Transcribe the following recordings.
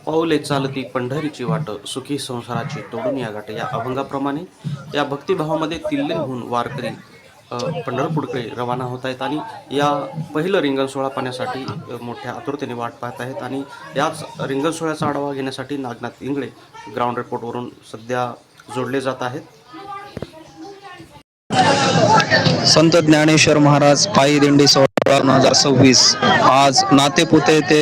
पाऊले चालती पंढरीची वाट, सुखी संसाराची तोडून या गाठ. या अभंगाप्रमाणे या भक्तिभावामध्ये तिल्लीन होऊन वारकरी पंढरपूरकडे रवाना होत आहेत आणि या पहिलं रिंगण सोहळा पाहण्यासाठी मोठ्या आतुरतेने वाट पाहत आहेत. आणि याच रिंगण सोहळ्याचा आढावा घेण्यासाठी नागनाथ इंगळे ग्राउंड रिपोर्टवरून सध्या जोडले जात आहेत. संत ज्ञानेश्वर महाराज पायी दिंडी सोहळा 2026 आज नातेपुते ते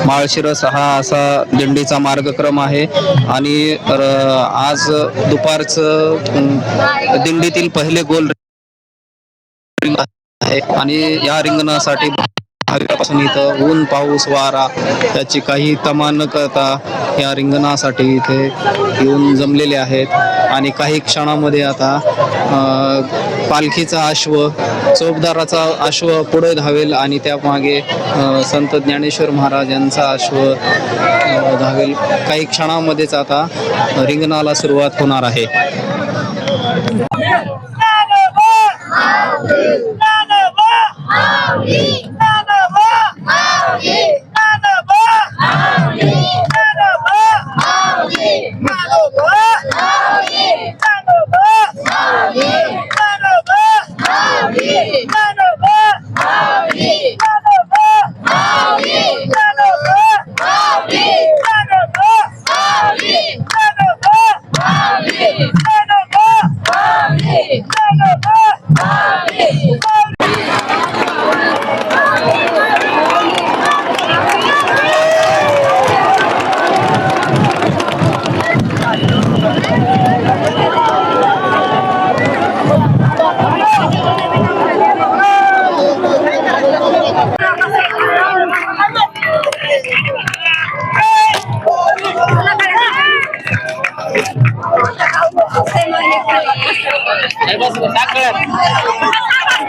माळशिरस हा असा दिंडीचा मार्गक्रम आहे. आणि आज दुपारचं दिंडीतील पहिले गोल रिंग आहे आणि या रिंगणासाठी पासून इथं ऊन पाऊस वारा त्याची काही तमा न करता या रिंगणासाठी इथे येऊन जमलेले आहेत. आणि काही क्षणामध्ये आता पालखीचा अश्व, चौकदाराचा अश्व पुढे धावेल आणि त्यामागे संत ज्ञानेश्वर महाराज यांचा अश्व धावेल. काही क्षणामध्येच आता रिंगणाला सुरुवात होणार आहे.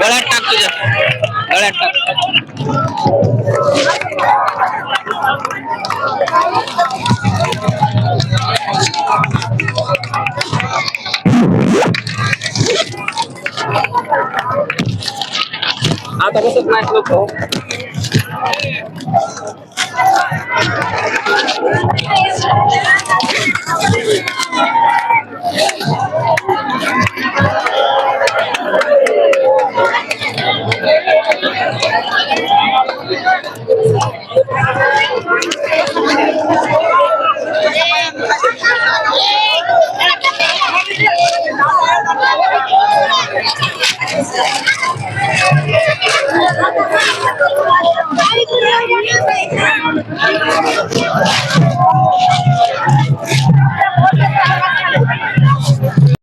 गळ्यात टाक, तुझ्या गळ्यात टाक. आता बसत नाही लोक.